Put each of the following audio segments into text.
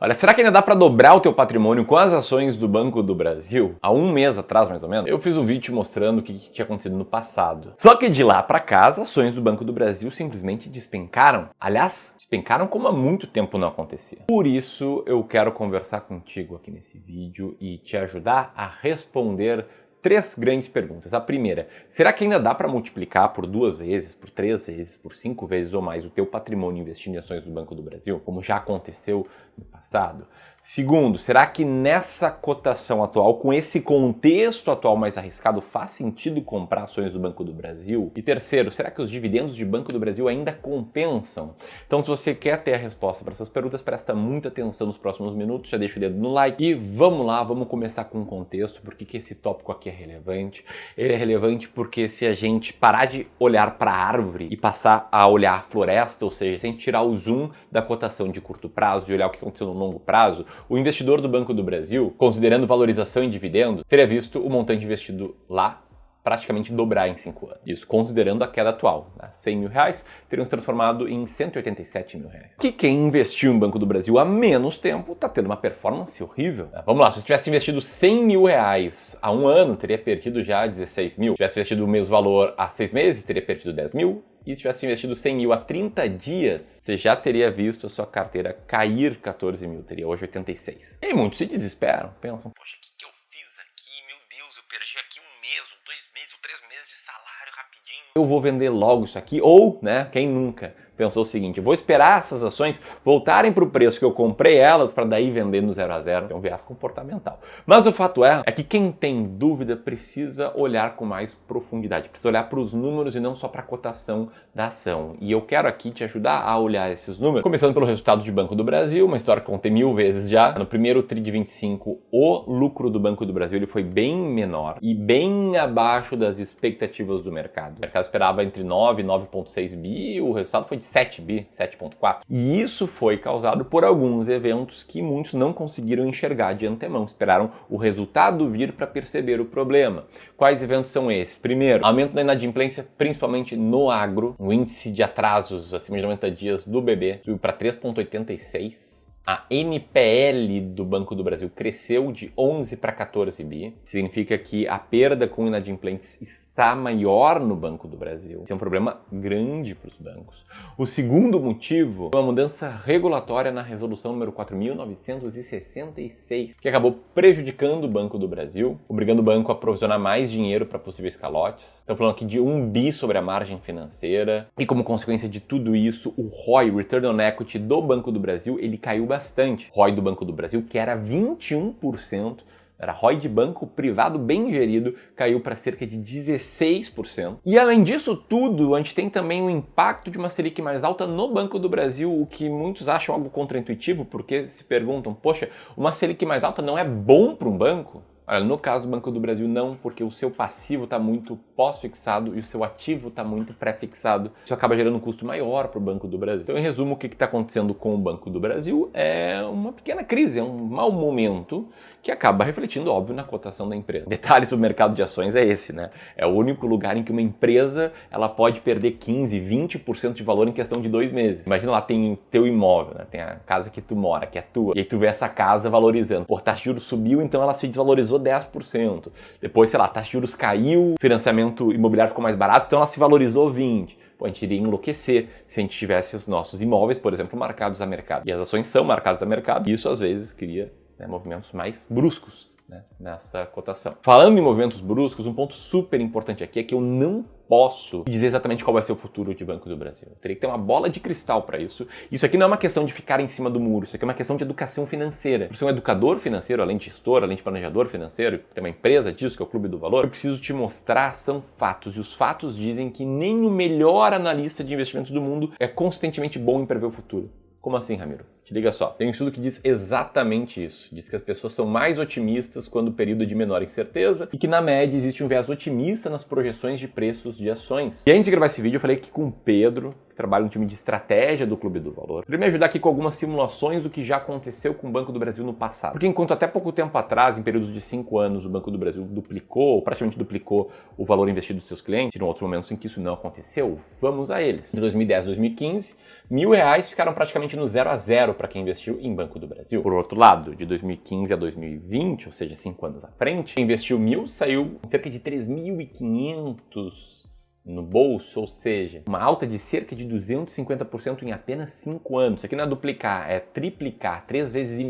Olha, será que ainda dá para dobrar o teu patrimônio com as ações do Banco do Brasil? Há um mês atrás, mais ou menos, eu fiz um vídeo te mostrando o que tinha acontecido no passado. Só que de lá para cá, as ações do Banco do Brasil simplesmente despencaram. Aliás, despencaram como há muito tempo não acontecia. Por isso, eu quero conversar contigo aqui nesse vídeo e te ajudar a responder três grandes perguntas. A primeira, será que ainda dá para multiplicar por 2 vezes, por 3 vezes, por 5 vezes ou mais o teu patrimônio investindo em ações do Banco do Brasil, como já aconteceu no passado? Segundo, será que nessa cotação atual, com esse contexto atual mais arriscado, faz sentido comprar ações do Banco do Brasil? E terceiro, será que os dividendos de Banco do Brasil ainda compensam? Então, se você quer ter a resposta para essas perguntas, presta muita atenção nos próximos minutos, já deixa o dedo no like e vamos lá, vamos começar com o contexto, porque esse tópico aqui é relevante. Ele é relevante porque se a gente parar de olhar para a árvore e passar a olhar a floresta, ou seja, se a gente tirar o zoom da cotação de curto prazo e olhar o que aconteceu no longo prazo, o investidor do Banco do Brasil, considerando valorização e dividendo, teria visto o montante investido lá praticamente dobrar em 5 anos. Isso considerando a queda atual. Né? 100 mil reais teriam se transformado em 187 mil reais. Que quem investiu em Banco do Brasil há menos tempo está tendo uma performance horrível. Né? Vamos lá, se eu tivesse investido 100 mil reais há um ano, teria perdido já 16 mil. Se tivesse investido o mesmo valor há 6 meses, teria perdido 10 mil. E se tivesse investido 100 mil há 30 dias, você já teria visto a sua carteira cair 14 mil, teria hoje 86. E muitos se desesperam, pensam, poxa, o que eu fiz aqui? Meu Deus, eu perdi aqui 1 mês, ou 2 meses, ou 3 meses de salário rapidinho. Eu vou vender logo isso aqui, ou, né, quem nunca pensou o seguinte, eu vou esperar essas ações voltarem para o preço que eu comprei elas para daí vender no 0 a 0. É um viés comportamental. Mas o fato é que quem tem dúvida precisa olhar com mais profundidade, precisa olhar para os números e não só para a cotação da ação. E eu quero aqui te ajudar a olhar esses números, começando pelo resultado de Banco do Brasil, uma história que eu contei 1000 vezes já. No primeiro TRI de 25, o lucro do Banco do Brasil ele foi bem menor e bem abaixo das expectativas do mercado. O mercado esperava entre 9 e 9,6 bi, o resultado foi de 7 bi, 7,4. E isso foi causado por alguns eventos que muitos não conseguiram enxergar de antemão, esperaram o resultado vir para perceber o problema. Quais eventos são esses? Primeiro, aumento da inadimplência, principalmente no agro. O índice de atrasos acima de 90 dias do BB subiu para 3,86. A NPL do Banco do Brasil cresceu de 11 para 14 bi. Significa que a perda com inadimplentes está maior no Banco do Brasil. Isso é um problema grande para os bancos. O segundo motivo foi uma mudança regulatória na resolução número 4.966, que acabou prejudicando o Banco do Brasil, obrigando o banco a provisionar mais dinheiro para possíveis calotes. Estamos falando aqui de 1 bi sobre a margem financeira. E como consequência de tudo isso, o ROI, Return on Equity do Banco do Brasil, ele caiu bastante. ROI do Banco do Brasil, que era 21%, era ROI de banco privado bem gerido, caiu para cerca de 16%. E além disso tudo, a gente tem também o impacto de uma Selic mais alta no Banco do Brasil, o que muitos acham algo contraintuitivo, porque se perguntam, poxa, uma Selic mais alta não é bom para um banco? Olha, no caso do Banco do Brasil não, porque o seu passivo está muito pós-fixado e o seu ativo está muito pré-fixado. Isso acaba gerando um custo maior para o Banco do Brasil. Então, em resumo, o que está acontecendo com o Banco do Brasil é uma pequena crise, é um mau momento que acaba refletindo, óbvio, na cotação da empresa. Detalhe sobre o mercado de ações é esse, né? É o único lugar em que uma empresa ela pode perder 15, 20% de valor em questão de 2 meses. Imagina lá, tem teu imóvel, né? Tem a casa que tu mora, que é tua, e aí tu vê essa casa valorizando. Por taxa de juros subiu, então ela se desvalorizou 10%. Depois, sei lá, a taxa de juros caiu, financiamento imobiliário ficou mais barato, então ela se valorizou 20%. Pô, a gente iria enlouquecer se a gente tivesse os nossos imóveis, por exemplo, marcados a mercado. E as ações são marcadas a mercado, e isso às vezes cria movimentos mais bruscos nessa cotação. Falando em movimentos bruscos, um ponto super importante aqui é que eu não posso dizer exatamente qual vai ser o futuro de Banco do Brasil. Eu teria que ter uma bola de cristal para isso. Isso aqui não é uma questão de ficar em cima do muro, isso aqui é uma questão de educação financeira. Por ser um educador financeiro, além de gestor, além de planejador financeiro, tem uma empresa disso, que é o Clube do Valor, eu preciso te mostrar são fatos. E os fatos dizem que nem o melhor analista de investimentos do mundo é consistentemente bom em prever o futuro. Como assim, Ramiro? Te liga só. Tem um estudo que diz exatamente isso. Diz que as pessoas são mais otimistas quando o período é de menor incerteza e que, na média, existe um viés otimista nas projeções de preços de ações. E antes de gravar esse vídeo, eu falei aqui com o Pedro, que trabalho no time de estratégia do Clube do Valor, para me ajudar aqui com algumas simulações do que já aconteceu com o Banco do Brasil no passado. Porque enquanto até pouco tempo atrás, em períodos de 5 anos, o Banco do Brasil duplicou, ou praticamente duplicou o valor investido dos seus clientes, e em outros momentos em que isso não aconteceu, vamos a eles. De 2010 a 2015, R$1.000 ficaram praticamente no 0 a 0 para quem investiu em Banco do Brasil. Por outro lado, de 2015 a 2020, ou seja, 5 anos à frente, quem investiu 1.000 saiu em cerca de 3.500 no bolso, ou seja, uma alta de cerca de 250% em apenas 5 anos. Isso aqui não é duplicar, é triplicar, 3,5 vezes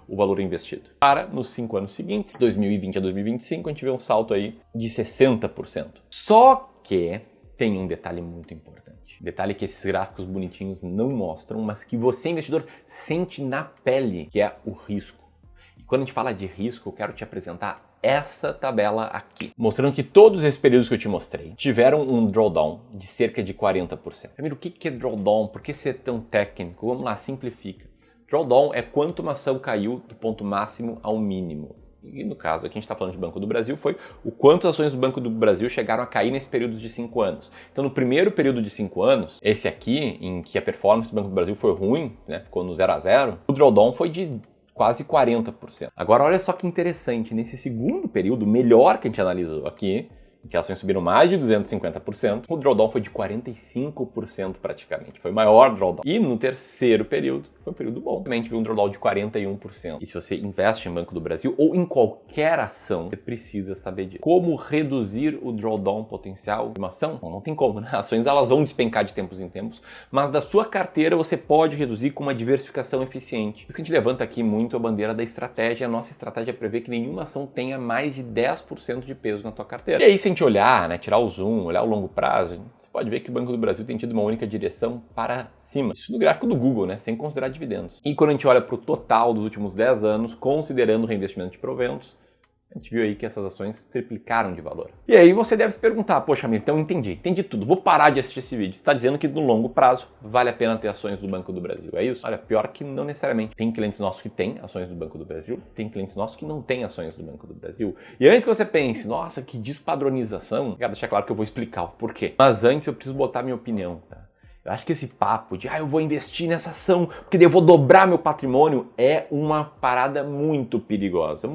o valor investido. Para nos 5 anos seguintes, 2020 a 2025, a gente vê um salto aí de 60%. Só que tem um detalhe muito importante. Detalhe que esses gráficos bonitinhos não mostram, mas que você, investidor, sente na pele, que é o risco. E quando a gente fala de risco, eu quero te apresentar essa tabela aqui, mostrando que todos esses períodos que eu te mostrei tiveram um drawdown de cerca de 40%. Ramiro, o que é drawdown? Por que ser tão técnico? Vamos lá, simplifica. Drawdown é quanto uma ação caiu do ponto máximo ao mínimo. E no caso aqui a gente está falando de Banco do Brasil, foi o quanto as ações do Banco do Brasil chegaram a cair nesse período de 5 anos. Então no primeiro período de 5 anos, esse aqui, em que a performance do Banco do Brasil foi ruim, né, ficou no 0 a 0, o drawdown foi de quase 40%. Agora olha só que interessante, nesse segundo período, melhor que a gente analisou aqui, em que as ações subiram mais de 250%, o drawdown foi de 45% praticamente, foi o maior drawdown. E no terceiro período, foi um período bom, também tive um drawdown de 41%. E se você investe em Banco do Brasil ou em qualquer ação, você precisa saber disso. Como reduzir o drawdown potencial de uma ação? Bom, não tem como, né? As ações elas vão despencar de tempos em tempos, mas da sua carteira você pode reduzir com uma diversificação eficiente. Por isso que a gente levanta aqui muito a bandeira da estratégia. A nossa estratégia prevê que nenhuma ação tenha mais de 10% de peso na tua carteira. E aí, se a gente olhar, né, tirar o zoom, olhar o longo prazo, você pode ver que o Banco do Brasil tem tido uma única direção para cima. Isso no gráfico do Google, né, sem considerar dividendos. E quando a gente olha para o total dos últimos 10 anos, considerando o reinvestimento de proventos, a gente viu aí que essas ações triplicaram de valor. E aí você deve se perguntar, poxa, Amir, então entendi tudo, vou parar de assistir esse vídeo. Você está dizendo que no longo prazo vale a pena ter ações do Banco do Brasil, é isso? Olha, pior que não necessariamente. Tem clientes nossos que têm ações do Banco do Brasil, tem clientes nossos que não têm ações do Banco do Brasil. E antes que você pense, nossa, que despadronização, quero deixar claro que eu vou explicar o porquê. Mas antes eu preciso botar minha opinião, tá? Eu acho que esse papo de eu vou investir nessa ação porque daí eu vou dobrar meu patrimônio é uma parada muito perigosa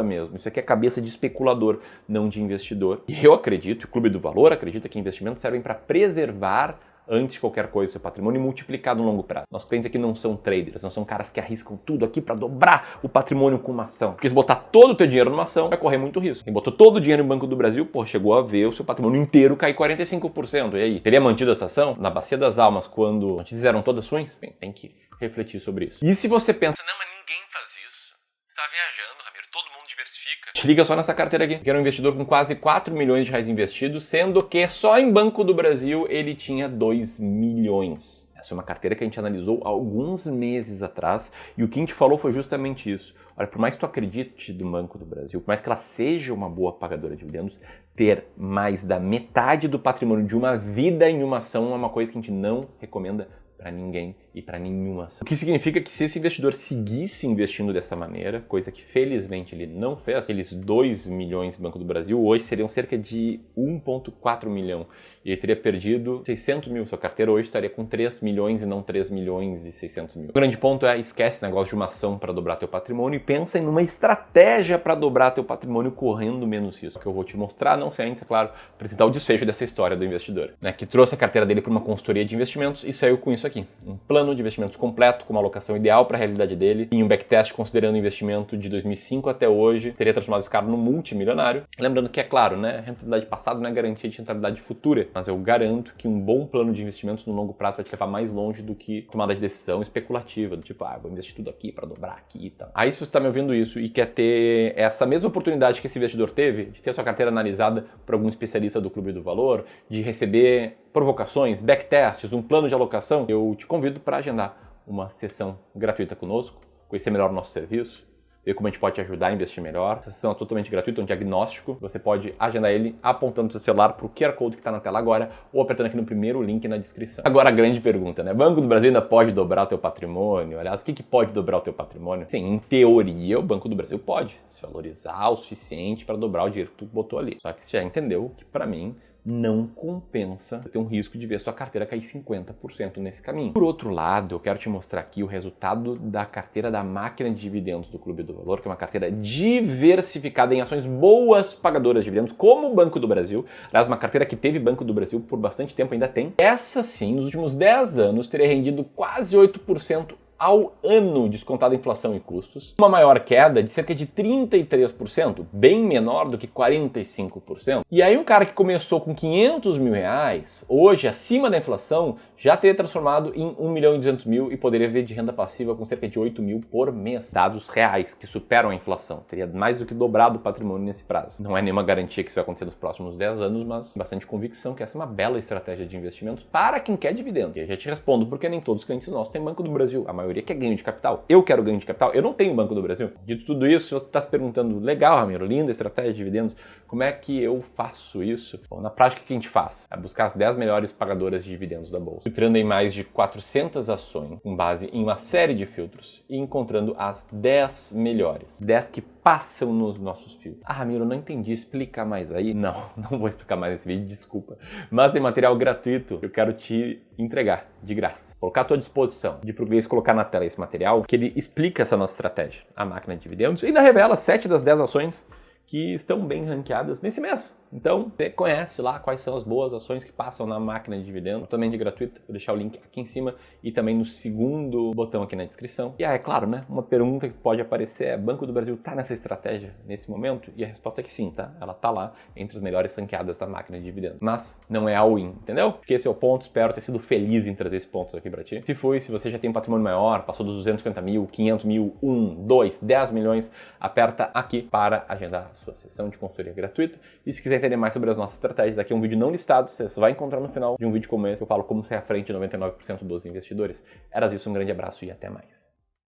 mesmo. Isso aqui é cabeça de especulador, não de investidor. E eu acredito, o Clube do Valor acredita que investimentos servem para preservar antes de qualquer coisa seu patrimônio e multiplicar no longo prazo. Nossos clientes aqui não são traders, não são caras que arriscam tudo aqui para dobrar o patrimônio com uma ação. Porque se botar todo o teu dinheiro numa ação, vai correr muito risco. Quem botou todo o dinheiro no Banco do Brasil, chegou a ver o seu patrimônio inteiro cair 45%. E aí, teria mantido essa ação na Bacia das Almas quando antes eram todas ações? Bem, tem que refletir sobre isso. E se você pensa, não, mas ninguém faz isso. Você está viajando, Ramiro, todo mundo diversifica. Te liga só nessa carteira aqui, que era um investidor com quase 4 milhões de reais investidos, sendo que só em Banco do Brasil ele tinha 2 milhões. Essa é uma carteira que a gente analisou alguns meses atrás e o que a gente falou foi justamente isso. Olha, por mais que tu acredite do Banco do Brasil, por mais que ela seja uma boa pagadora de dividendos, ter mais da metade do patrimônio de uma vida em uma ação é uma coisa que a gente não recomenda para ninguém e para nenhuma ação. O que significa que se esse investidor seguisse investindo dessa maneira, coisa que felizmente ele não fez, aqueles 2 milhões do Banco do Brasil hoje seriam cerca de 1,4 milhão. E ele teria perdido 600 mil. Sua carteira hoje estaria com 3 milhões e não 3 milhões e 600 mil. O grande ponto é, esquece o negócio de uma ação para dobrar teu patrimônio e pensa em uma estratégia para dobrar teu patrimônio correndo menos risco. O que eu vou te mostrar, não sem antes, é claro, apresentar o desfecho dessa história do investidor, né, que trouxe a carteira dele para uma consultoria de investimentos e saiu com isso aqui. Um plano de investimentos completo, com uma alocação ideal para a realidade dele, em um backtest considerando o investimento de 2005 até hoje, teria transformado esse cara num multimilionário. Lembrando que, é claro, né, rentabilidade passada não é garantia de rentabilidade futura, mas eu garanto que um bom plano de investimentos no longo prazo vai te levar mais longe do que tomada de decisão especulativa, do tipo, vou investir tudo aqui para dobrar aqui e tal. Aí se você está me ouvindo isso e quer ter essa mesma oportunidade que esse investidor teve, de ter a sua carteira analisada por algum especialista do Clube do Valor, de receber provocações, backtests, um plano de alocação, eu te convido para agendar uma sessão gratuita conosco, conhecer melhor o nosso serviço, ver como a gente pode te ajudar a investir melhor. Essa sessão é totalmente gratuita, um diagnóstico. Você pode agendar ele apontando seu celular para o QR Code que está na tela agora ou apertando aqui no primeiro link na descrição. Agora a grande pergunta, né? Banco do Brasil ainda pode dobrar o teu patrimônio? Aliás, o que pode dobrar o teu patrimônio? Sim, em teoria o Banco do Brasil pode se valorizar o suficiente para dobrar o dinheiro que tu botou ali. Só que você já entendeu que para mim não compensa ter um risco de ver sua carteira cair 50% nesse caminho. Por outro lado, eu quero te mostrar aqui o resultado da carteira da máquina de dividendos do Clube do Valor, que é uma carteira diversificada em ações boas pagadoras de dividendos, como o Banco do Brasil. Aliás, uma carteira que teve Banco do Brasil por bastante tempo, ainda tem. Essa sim, nos últimos 10 anos, teria rendido quase 8% ao ano, descontado a inflação e custos. Uma maior queda de cerca de 33%, bem menor do que 45%. E aí um cara que começou com 500 mil reais, hoje acima da inflação, já teria transformado em 1.200.000 e poderia ver de renda passiva com cerca de 8 mil por mês. Dados reais que superam a inflação. Teria mais do que dobrado o patrimônio nesse prazo. Não é nenhuma garantia que isso vai acontecer nos próximos 10 anos, mas bastante convicção que essa é uma bela estratégia de investimentos para quem quer dividendo. E eu já te respondo porque nem todos os clientes nossos têm Banco do Brasil. A maioria quer ganho de capital. Eu quero ganho de capital. Eu não tenho Banco do Brasil. Dito tudo isso, se você está se perguntando, legal, Ramiro, linda estratégia de dividendos, como é que eu faço isso? Bom, na prática, o que a gente faz? É buscar as 10 melhores pagadoras de dividendos da bolsa, filtrando em mais de 400 ações, com base em uma série de filtros, e encontrando as 10 melhores. 10 que passam nos nossos filtros. Ah, Ramiro, não entendi. Explica mais aí? Não vou explicar mais nesse vídeo, desculpa. Mas tem material gratuito que eu quero te entregar, de graça. Colocar à tua disposição, de português colocar na tela esse material, que ele explica essa nossa estratégia, a máquina de dividendos, e ainda revela 7 das 10 ações que estão bem ranqueadas nesse mês. Então, você conhece lá quais são as boas ações que passam na máquina de dividendo, totalmente gratuita. Vou deixar o link aqui em cima e também no segundo botão aqui na descrição. E é claro, né? Uma pergunta que pode aparecer é: Banco do Brasil tá nessa estratégia nesse momento? E a resposta é que sim, tá? Ela tá lá entre as melhores ranqueadas da máquina de dividendo. Mas não é all-in, entendeu? Porque esse é o ponto. Espero ter sido feliz em trazer esse ponto aqui pra ti. Se você já tem um patrimônio maior, passou dos 250 mil, 500 mil, 1, 2, 10 milhões, aperta aqui para agendar a sua sessão de consultoria gratuita. E se quiser entender mais sobre as nossas estratégias, aqui é um vídeo não listado, você vai encontrar no final de um vídeo como esse, eu falo como ser à frente de 99% dos investidores. Era isso, um grande abraço e até mais.